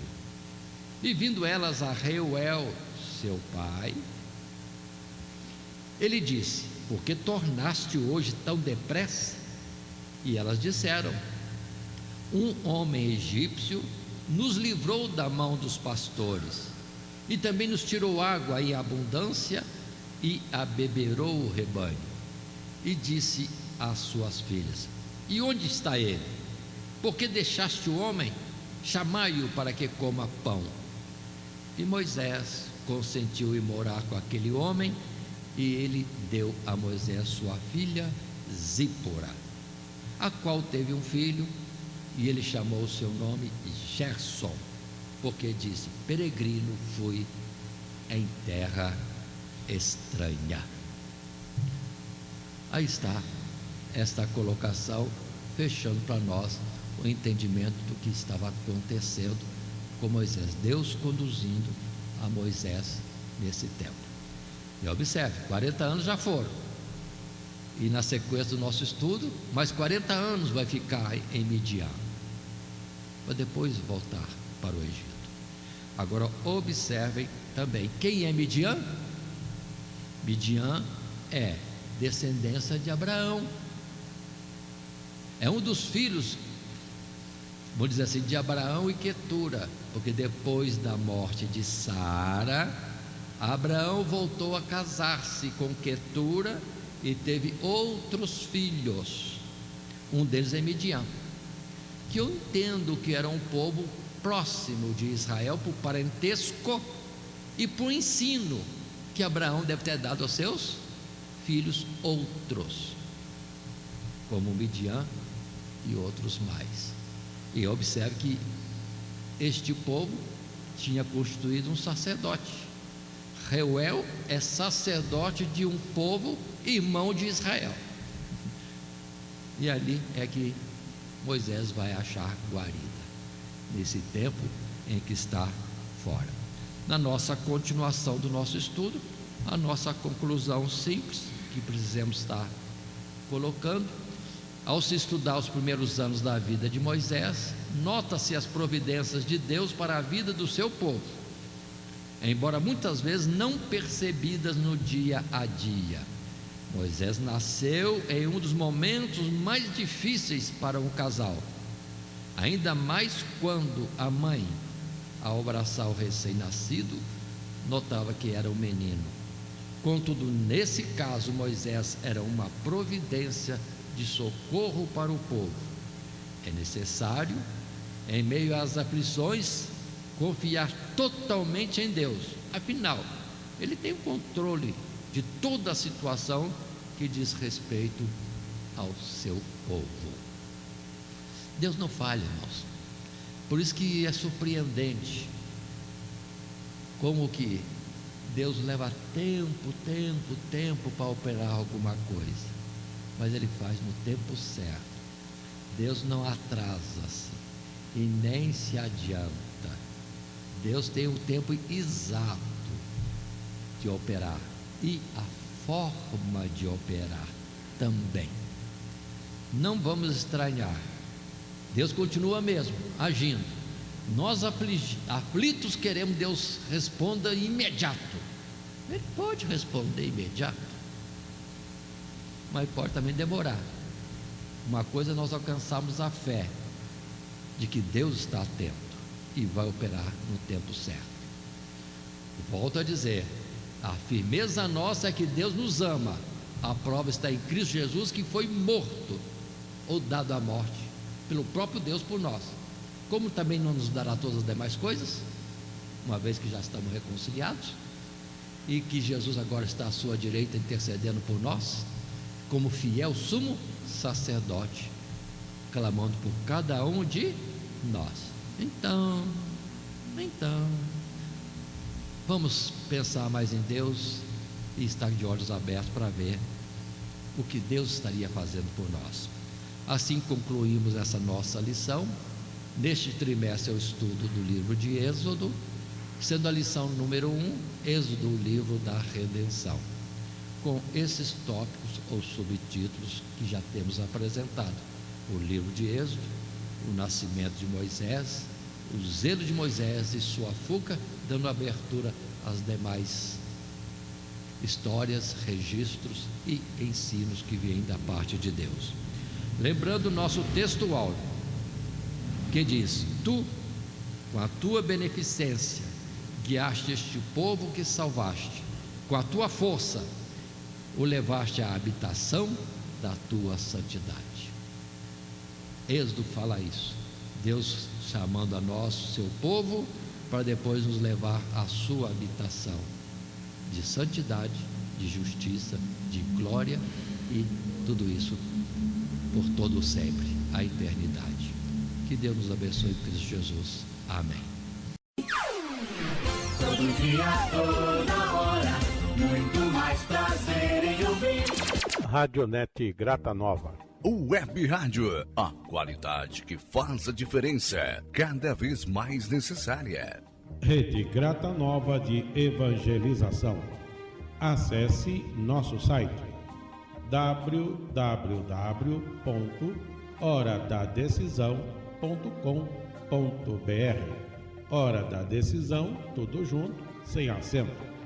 [SPEAKER 2] E vindo elas a Reuel, seu pai, ele disse: por que tornaste hoje tão depressa? E elas disseram: um homem egípcio nos livrou da mão dos pastores, e também nos tirou água em abundância, e abeberou o rebanho. E disse às suas filhas: e onde está ele? Por que deixaste o homem? Chamai-o para que coma pão. E Moisés consentiu em morar com aquele homem, e ele deu a Moisés sua filha Zípora, a qual teve um filho, e ele chamou o seu nome Gersom, porque disse: peregrino fui em terra estranha. Aí está esta colocação, fechando para nós o entendimento do que estava acontecendo com Moisés, Deus conduzindo a Moisés nesse tempo. E observe, 40 anos já foram, e na sequência do nosso estudo, mais 40 anos vai ficar em Midian, para depois voltar para o Egito. Agora observem também, quem é Midian? Midian é descendência de Abraão, é um dos filhos, vamos dizer assim, de Abraão e Quetura, porque depois da morte de Sara, Abraão voltou a casar-se com Quetura e teve outros filhos. Um deles é Midian, que eu entendo que era um povo próximo de Israel por parentesco e por ensino que Abraão deve ter dado aos seus filhos outros, como Midian e outros mais. E observe que este povo tinha constituído um sacerdote. Reuel é sacerdote de um povo irmão de Israel, e ali é que Moisés vai achar guarida, nesse tempo em que está fora. Na nossa continuação do nosso estudo, a nossa conclusão simples que precisamos estar colocando: ao se estudar os primeiros anos da vida de Moisés, nota-se as providências de Deus para a vida do seu povo, embora muitas vezes não percebidas no dia a dia. Moisés nasceu em um dos momentos mais difíceis para um casal, ainda mais quando a mãe, ao abraçar o recém-nascido, notava que era um menino. Contudo, nesse caso, Moisés era uma providência de socorro para o povo. É necessário, em meio às aflições, confiar totalmente em Deus. Afinal, Ele tem o controle de toda a situação que diz respeito ao seu povo. Deus não falha, irmãos. Por isso que é surpreendente como que Deus leva tempo para operar alguma coisa, mas Ele faz no tempo certo. Deus não atrasa-se e nem se adianta. Deus tem o tempo exato de operar e a forma de operar também. Não vamos estranhar, Deus continua mesmo agindo. Nós aflitos queremos Deus responda imediato. Ele pode responder imediato, mas pode também demorar. Uma coisa é nós alcançarmos a fé de que Deus está atento e vai operar no tempo certo. Volto a dizer, a firmeza nossa é que Deus nos ama. A prova está em Cristo Jesus, que foi morto ou dado à morte pelo próprio Deus por nós. Como também não nos dará todas as demais coisas, uma vez que já estamos reconciliados e que Jesus agora está à sua direita intercedendo por nós, como fiel sumo sacerdote, clamando por cada um de nós. Então, vamos pensar mais em Deus e estar de olhos abertos para ver o que Deus estaria fazendo por nós. Assim concluímos essa nossa lição. Neste trimestre é o estudo do livro de Êxodo, sendo a lição número 1, Êxodo, o livro da redenção, com esses tópicos ou subtítulos que já temos apresentado: o livro de Êxodo, o nascimento de Moisés, o zelo de Moisés e sua fuga, dando abertura às demais histórias, registros e ensinos que vêm da parte de Deus. Lembrando o nosso texto áureo, que diz: tu, com a tua beneficência, guiaste este povo que salvaste, com a tua força o levaste à habitação da tua santidade. Êxodo fala isso, Deus chamando a nós, seu povo, para depois nos levar à sua habitação de santidade, de justiça, de glória, e tudo isso por todo sempre, a eternidade. Que Deus nos abençoe em Cristo Jesus. Amém.
[SPEAKER 3] Todo dia, toda hora, muito mais prazer em ouvir
[SPEAKER 1] Radionet Grata Nova.
[SPEAKER 3] Web Rádio, a qualidade que faz a diferença, cada vez mais necessária.
[SPEAKER 4] Rede Grata Nova de Evangelização. Acesse nosso site www.horadadecisão.com.br. Hora da Decisão, tudo junto, sem acento.